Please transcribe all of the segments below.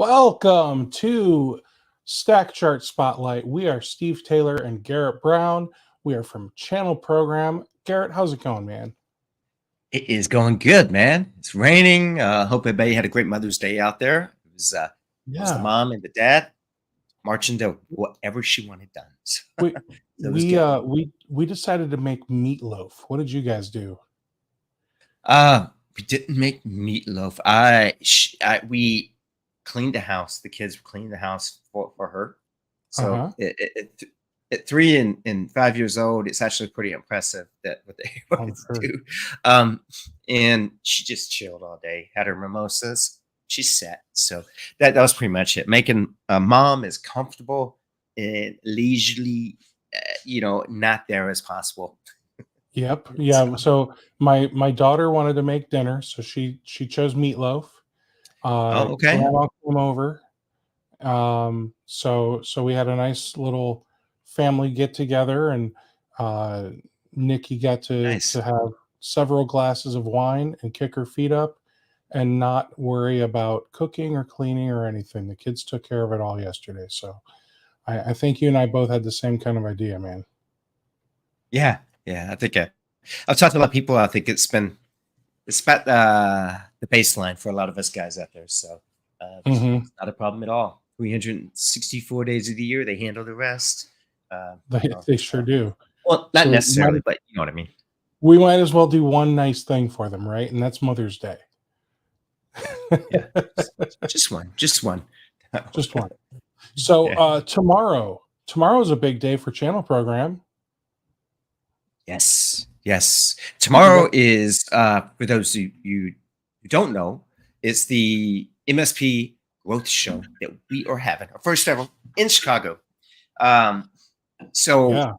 Welcome to StackChart Spotlight. We are Steve Taylor and Garrett Brown. We are from Channel Program. Garrett, how's it going, man? It is going good, man. It's raining. Hope everybody had a great Mother's Day out there. It was the Yeah, mom and the dad marching to whatever she wanted done. we So it was we good. uh we we decided to make meatloaf. What did you guys do? Uh, we didn't make meatloaf. We cleaned the house. The kids cleaned the house for her. Uh So huh. at 3 and 5 years old, it's actually pretty impressive that what they were able I'm to sure. do. And she just chilled all day, had her mimosas. She sat. So that was pretty much it. Making a mom as comfortable and leisurely, not there as possible. Yep. So, Yeah. So my daughter wanted to make dinner, so she chose meatloaf. oh, okay. Grandma came over. So we had a nice little family get together, and uh, Nikki got to Nice. have several glasses of wine and kick her feet up, and not worry about cooking or cleaning or anything. The kids took care of it all yesterday. So I think you and I both had the same kind of idea, man. Yeah. Yeah. I've talked to a lot of people. I think it's about the baseline for a lot of us guys out there. So Hmm. it's not a problem at all. 364 days of the year, they handle the rest. Uh, you know, They sure so do. well, not So necessarily, but you know what I mean. we might as well do one nice thing for them, right? And that's Mother's Day. Yeah, just one, just one. Just one. So Yeah. tomorrow is a big day for channel program. Yes, yes. We Tomorrow got is for those who don't know, it's the MSP growth show that we are having, our first ever in Chicago. Um, so Yeah,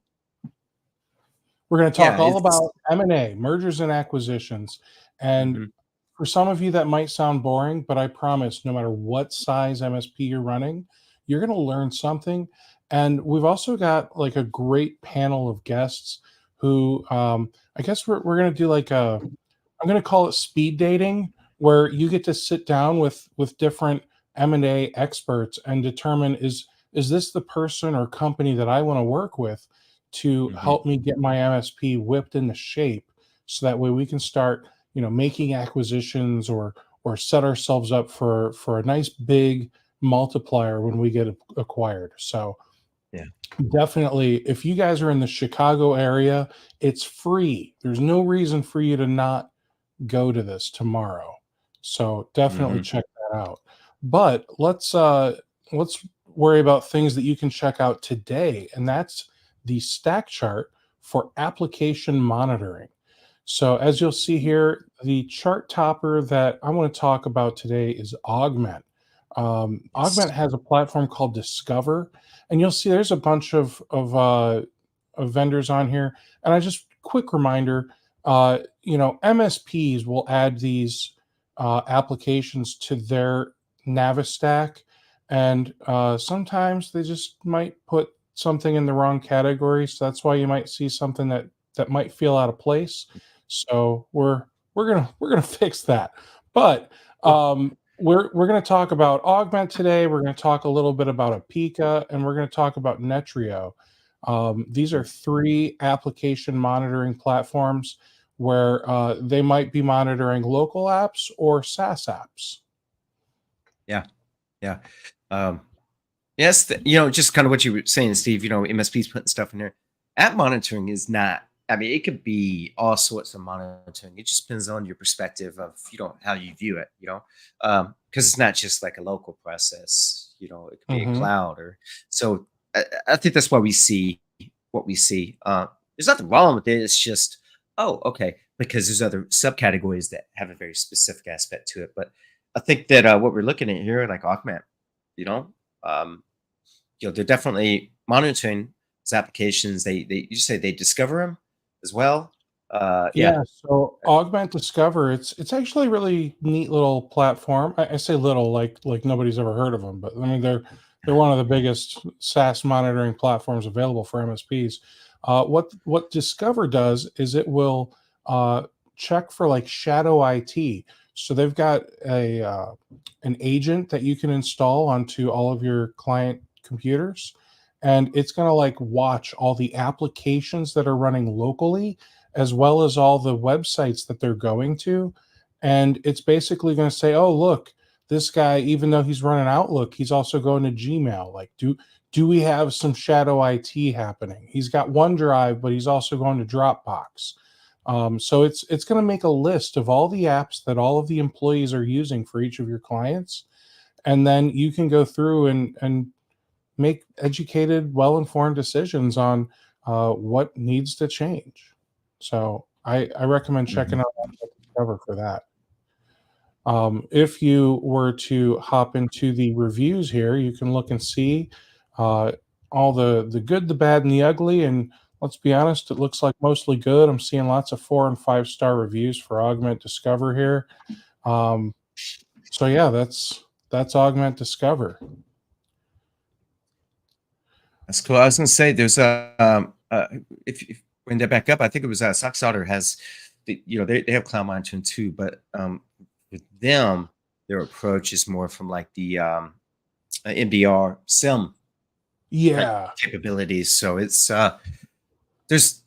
we're going to talk yeah, all it's about M&A, mergers and acquisitions. And mhm, for some of you that might sound boring, but I promise no matter what size MSP you're running, you're going to learn something. And we've also got like a great panel of guests who I guess we're going to do like I'm going to call it speed dating, where you get to sit down with different M&A experts and determine is this the person or company that I want to work with to mhm. help me get my MSP whipped into shape, so that way we can start, making acquisitions or set ourselves up for a nice big multiplier when we get acquired. So Yeah. definitely, if you guys are in the Chicago area, it's free. There's no reason for you to not go to this tomorrow. So definitely Mhm. check that out. But let's worry about things that you can check out today, and that's the stack chart for application monitoring. So as you'll see here, the chart topper that I want to talk about today is Augment. Augment Yes. has a platform called Discover, and you'll see there's a bunch of vendors on here. And I just quick reminder, MSPs will add these applications to their Navistack, and sometimes they just might put something in the wrong category. So that's why you might see something that might feel out of place. So we're gonna fix that. But Cool. we're gonna talk about Augment today. We're gonna talk a little bit about Apica, and we're gonna talk about Netrio. These are Mhm. three application monitoring platforms where they might be monitoring local apps or SaaS apps. Yeah. Yeah. Um, yes, just kind of what you were saying, Steve, MSPs putting stuff in there. App monitoring is not, I mean, it could be all sorts of monitoring. It just depends on your perspective of, how you view it, because it's not just like a local process, it could be a Hmm. cloud or so. I think that's why we see what we see. There's nothing wrong with it. It's just, oh, okay, because there's other subcategories that have a very specific aspect to it. But I think that what we're looking at here, like Augment, you know, um, they're definitely monitoring these applications. They you say they discover them as well. Yeah. Yeah, so Augment Discover, it's actually a really neat little platform. I say little, like nobody's ever heard of them, but I mean they're one of the biggest SaaS monitoring platforms available for MSPs. What Discover does is it will check for like shadow IT. So they've got a an agent that you can install onto all of your client computers, and it's going to like watch all the applications that are running locally as well as all the websites that they're going to, and it's basically going to say, oh look, this guy, even though he's running Outlook, he's also going to Gmail. Like, do we have some shadow IT happening? He's got OneDrive, but he's also going to Dropbox. So it's going to make a list of all the apps that all of the employees are using for each of your clients, and then you can go through and make educated, well-informed decisions on what needs to change. So I recommend checking Mhm. out that cover for that. If you were to hop into the reviews here, you can look and see uh, all the good, the bad, and the ugly. And let's be honest, it looks like mostly good. I'm seeing lots of 4 and 5 star reviews for Augment Discover here. Um, so yeah, that's Augment Discover. That's cool. I was gonna say there's if when they back up, I think it was SockSolder has they have cloud monitoring too, but with them their approach is more from like the MDR SIM type Yeah, capabilities. So it's there's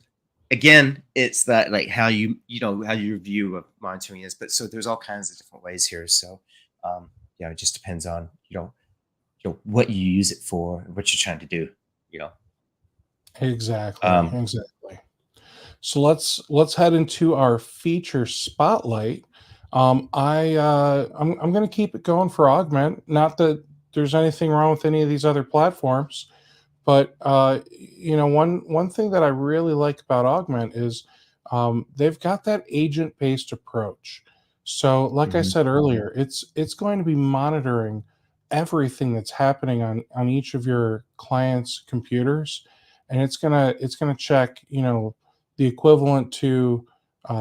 again it's that like how how your view of monitoring is, but so there's all kinds of different ways here. So it just depends on what you use it for and what you're trying to do. You know. exactly, Um, exactly. So let's head into our feature spotlight. I'm going to keep it going for Augment. Not that there's anything wrong with any of these other platforms, but one thing that I really like about Augment is they've got that agent based approach. So, like I mhm. said earlier, it's going to be monitoring everything that's happening on each of your clients' computers, and it's gonna check the equivalent to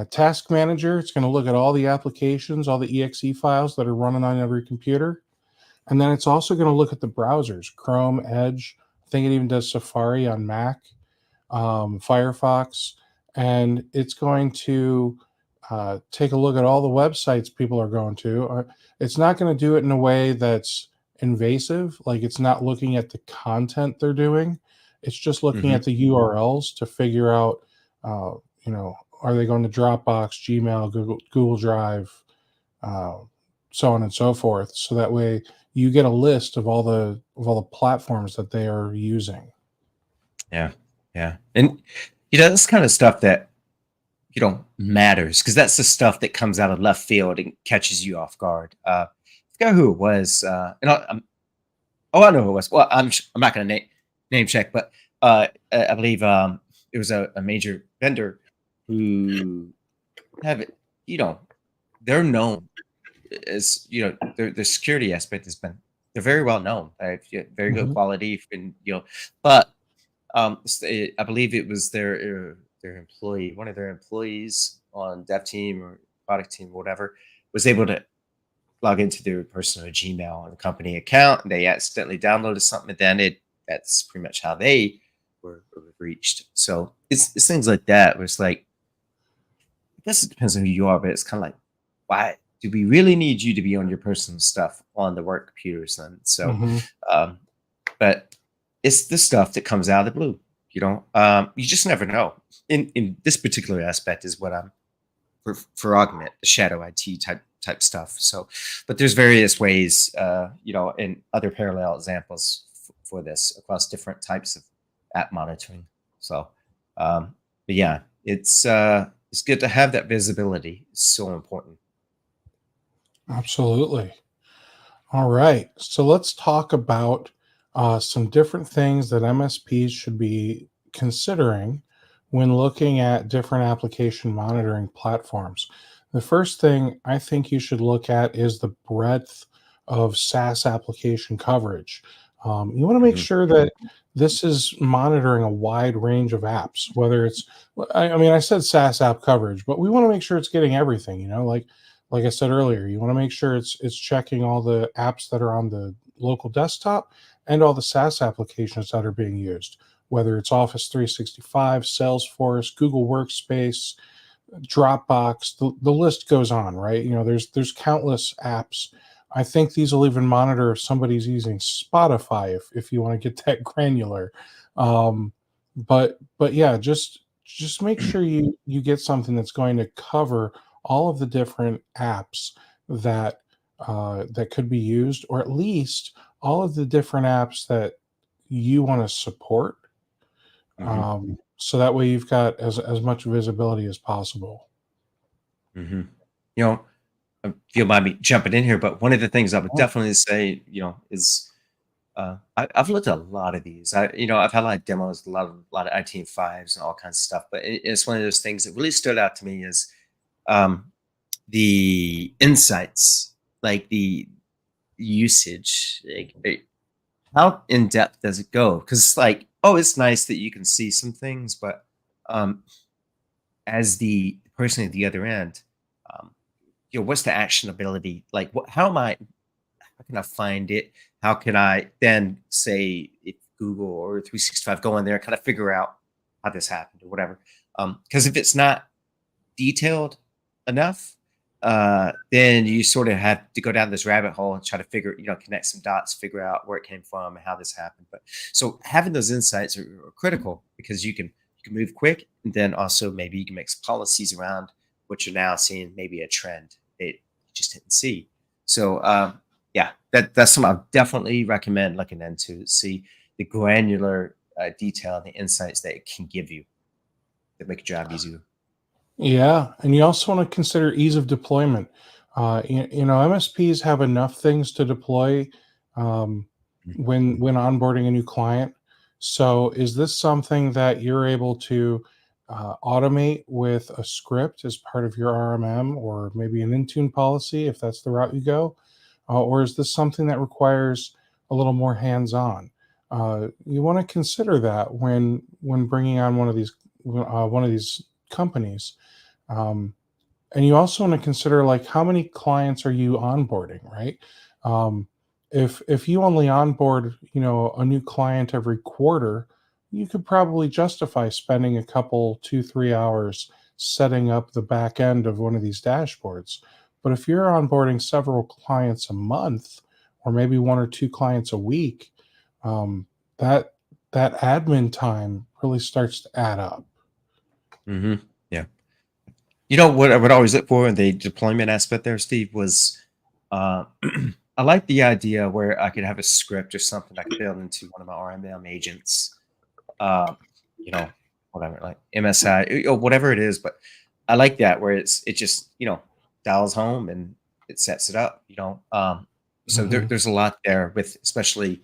Task Manager. It's going to look at all the applications, all the exe files that are running on every computer, and then it's also going to look at the browsers, Chrome, Edge. I think it even does Safari on Mac, Firefox, and it's going to take a look at all the websites people are going to. It's not going to do it in a way that's invasive, like it's not looking at the content they're doing. It's just looking at Mhm. the URLs to figure out, uh, you know, are they going to Dropbox, Gmail, Google Drive, uh, so on and so forth. So that way you get a list of all the platforms that they are using. Yeah. Yeah. And that's kind of stuff that matters because that's the stuff that comes out of left field and catches you off guard. I forgot who it was. I know who it was. Well, I'm not going to name check, but I believe it was a major vendor who have it. You know, they're known as their security aspect has been they're very well known. Very good Mhm. quality, and but I believe it was their employee, one of their employees on dev team or product team or whatever, was able to log into their personal Gmail and company account, and they accidentally downloaded something, and then that's pretty much how they were reached. So it's things like that where it's like, I guess it depends on who you are, but it's kind of like, why do we really need you to be on your personal stuff on the work computers then? So, Mhm. um, but it's the stuff that comes out of the blue. You just never know. In this particular aspect is what I'm for augment the shadow IT type stuff. So, but there's various ways, and other parallel examples for this across different types of app monitoring. So, but yeah, it's good to have that visibility. It's so important. Absolutely. All right. So let's talk about some different things that MSPs should be considering when looking at different application monitoring platforms. The first thing I think you should look at is the breadth of SaaS application coverage. You want to make Mhm. sure that this is monitoring a wide range of apps, whether it's, I mean, I said SaaS app coverage, but we want to make sure it's getting everything, like I said earlier, you want to make sure it's checking all the apps that are on the local desktop and all the SaaS applications that are being used, whether it's Office 365, Salesforce, Google Workspace, Dropbox, the list goes on, right? There's countless apps. I think these will even monitor if somebody's using Spotify, if you want to get that granular. Um, but yeah, just make sure you get something that's going to cover all of the different apps that that could be used, or at least all of the different apps that you want to support. Hmm. So that way you've got as much visibility as possible. Hmm. You know, if you mind me jumping in here, but one of the things I would Oh, definitely say, is I've looked at a lot of these. I've had a lot of demos, a lot of IT5s and all kinds of stuff. But it's one of those things that really stood out to me is um, the insights, like the usage. How in depth does it go? Because it's like, oh, it's nice that you can see some things, but um, as the person at the other end, um, what's the actionability? Like, how can I find it? How can I then say if Google or 365 go in there and kind of figure out how this happened or whatever? Because if it's not detailed enough, then you sort of have to go down this rabbit hole and try to connect some dots, figure out where it came from and how this happened. But so having those insights are critical because you can move quick, and then also maybe you can make some policies around what you're now seeing, maybe a trend that you just didn't see. So yeah, that's something I definitely recommend looking into. See the granular detail and the insights that it can give you that make your job easier. yeah, and you also want to consider ease of deployment. MSPs have enough things to deploy um, when onboarding a new client. So, is this something that you're able to automate with a script as part of your RMM, or maybe an Intune policy if that's the route you go? Or is this something that requires a little more hands-on? You want to consider that when bringing on one of these companies. Um, and you also want to consider, like, how many clients are you onboarding, right? Um, if you only onboard, a new client every quarter, you could probably justify spending a couple 2-3 hours setting up the back end of one of these dashboards. But if you're onboarding several clients a month, or maybe one or two clients a week, um, that that admin time really starts to add up. Hmm. Yeah. You know what I would always look for in the deployment aspect there, Steve, was uh, I like the idea where I could have a script or something I could build into one of my RMM agents, uh, you know, whatever, like MSI or whatever it is. But I like that where it just dials home and it sets it up. So Mhm. there's a lot there with especially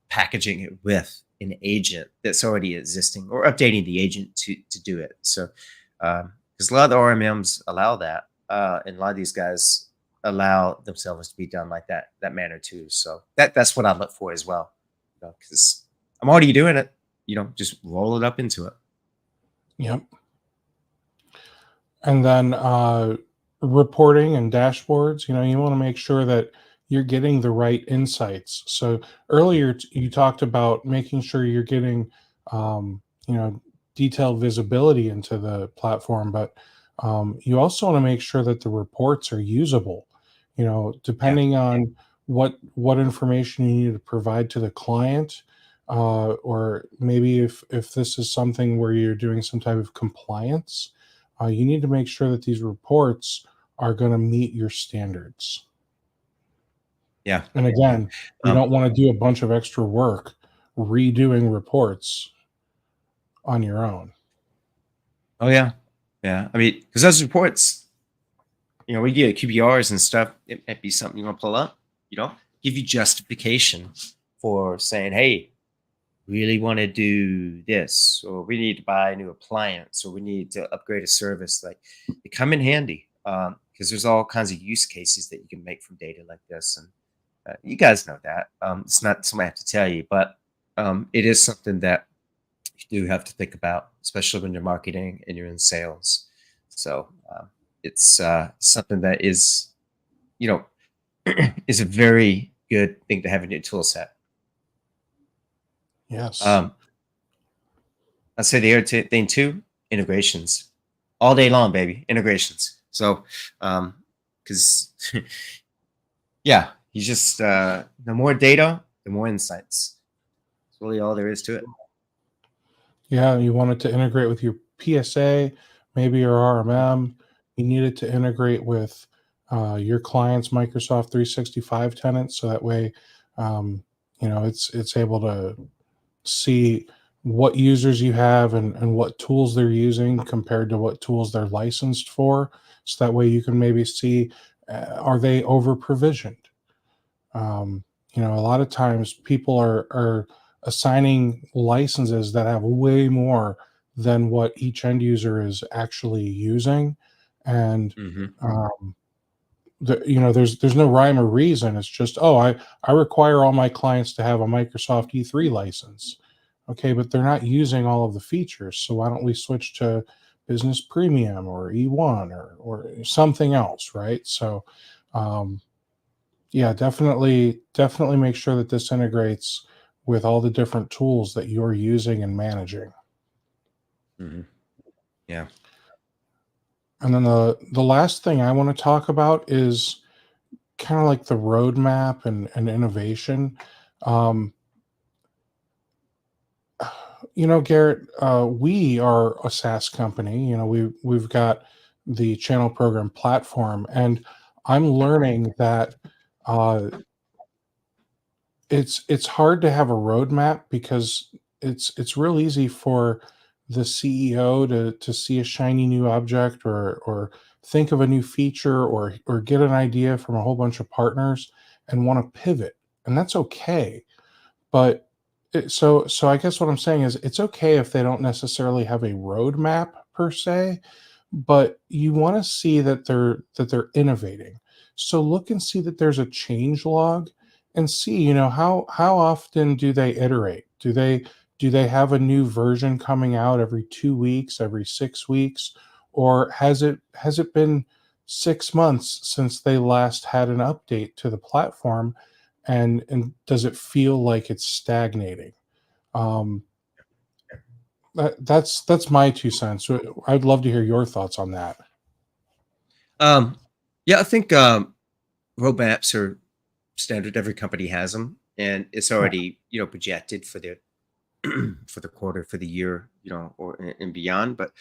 packaging it with an agent that's already existing or updating the agent to do it. So because a lot of the RMMs allow that, and a lot of these guys allow themselves to be done like that manner too. So that's what I look for as well, because I'm already doing it. Just roll it up into it. Yep. And then reporting and dashboards, you want to make sure that you're getting the right insights. So earlier you talked about making sure you're getting, um, you know, detailed visibility into the platform, but you also want to make sure that the reports are usable. Yeah. Depending on what information you need to provide to the client, or maybe if this is something where you're doing some type of compliance, you need to make sure that these reports are going to meet your standards. Yeah. And Yeah. again, you Um, don't want to do a bunch of extra work redoing reports on your own. oh yeah. Yeah. I mean, because those reports, we get QBRs and stuff. It might be something you want to pull up, you know, give you justification for saying, hey, really want to do this, or we need to buy a new appliance, or we need to upgrade a service. Like they come in handy because there's all kinds of use cases that you can make from data like this. And you guys know that. It's not something I have to tell you, but it is something that you do have to think about, especially when you're marketing and you're in sales. So it's something that you know, is a very good thing to have in your tool set. Yes. Um, I'd say the other thing too, integrations. all day long, baby, integrations. So, because yeah, you just the more data, the more insights. That's really all there is to it. Yeah, you want it to integrate with your PSA, maybe your RMM. You need it to integrate with your client's Microsoft 365 tenants, so that way, um, it's able to see what users you have and what tools they're using compared to what tools they're licensed for. So that way you can maybe see, are they over provisioned? A lot of times people are assigning licenses that have way more than what each end user is actually using, and Hmm. um, there's no rhyme or reason. It's just, oh, I require all my clients to have a Microsoft E3 license. Okay, but they're not using all of the features, so why don't we switch to Business Premium or E1 or something else, right? So um, yeah, definitely make sure that this integrates with all the different tools that you're using and managing. Hmm. Yeah. And then the last thing I want to talk about is kind of like the roadmap and innovation. Um, Garrett, we are a SaaS company. We've got the channel program platform, and I'm learning that uh, it's hard to have a roadmap because it's real easy for the CEO to see a shiny new object or think of a new feature or get an idea from a whole bunch of partners and want to pivot, and that's okay. But so I guess what I'm saying is it's okay if they don't necessarily have a roadmap per se, but you want to see that they're innovating. So look and see that there's a change log and see, how often do they iterate? Do they have a new version coming out every 2 weeks, every 6 weeks, or has it been 6 months since they last had an update to the platform, and does it feel like it's stagnating? Um, that's my 2 cents. I'd love to hear your thoughts on that. Um, yeah, I think roadmaps are standard. Every company has them, and it's Yeah. already projected for the for the quarter, for the year, or and beyond. But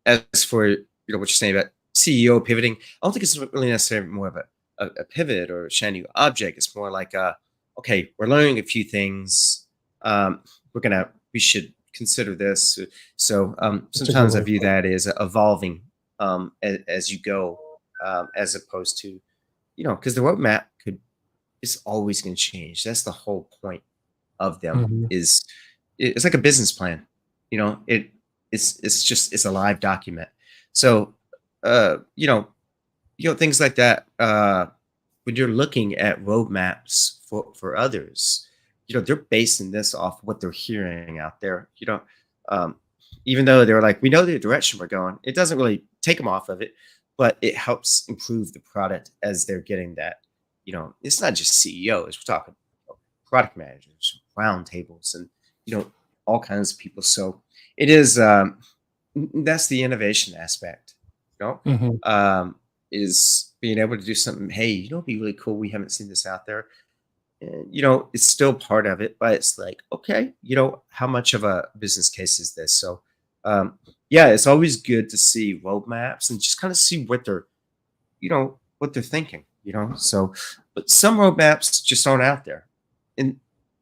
as for what you're saying about CEO pivoting, I don't think it's really necessarily more of a pivot or a shiny object. It's more like okay, we're learning a few things. Um, we should consider this. So That's a good sometimes I way to view put it. that as evolving as you go, as opposed to because the roadmap could is always going to change. That's the whole point of them. Mhm. Is it's like a business plan. It's a live document. So uh you know things like that, when you're looking at roadmaps for others, they're basing this off what they're hearing out there. Um even though they're like, we know the direction we're going, it doesn't really take them off of it, but it helps improve the product as they're getting that. It's not just CEOs. We're talking product managers, roundtables, and you know all kinds of people. So it is, that's the innovation aspect. You know, Mhm. um, is being able to do something. Hey, it'd be really cool. We haven't seen this out there, and it's still part of it. But it's like, okay, how much of a business case is this? So, yeah, it's always good to see roadmaps and just kind of see what they're thinking. So, but some roadmaps just aren't out there, and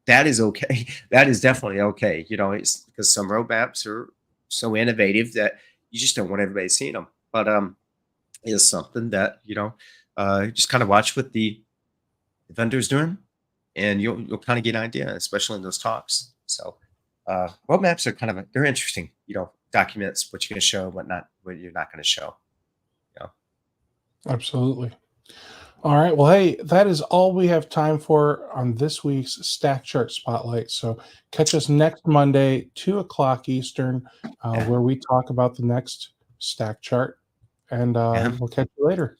that is okay. That is definitely okay. It's because some roadmaps are so innovative that you just don't want everybody seeing them. But it's something that just kind of watch what the vendors doing, and you'll kind of get an idea, especially in those talks. So roadmaps are they're interesting. Documents what you're going to show, what not, what you're not going to show. You know? Absolutely. All right. Well, hey, that is all we have time for on this week's StackChart Spotlight. So catch us next Monday, 2 o'clock Eastern, Yeah. where we talk about the next Stack chart. And Yeah. we'll catch you later.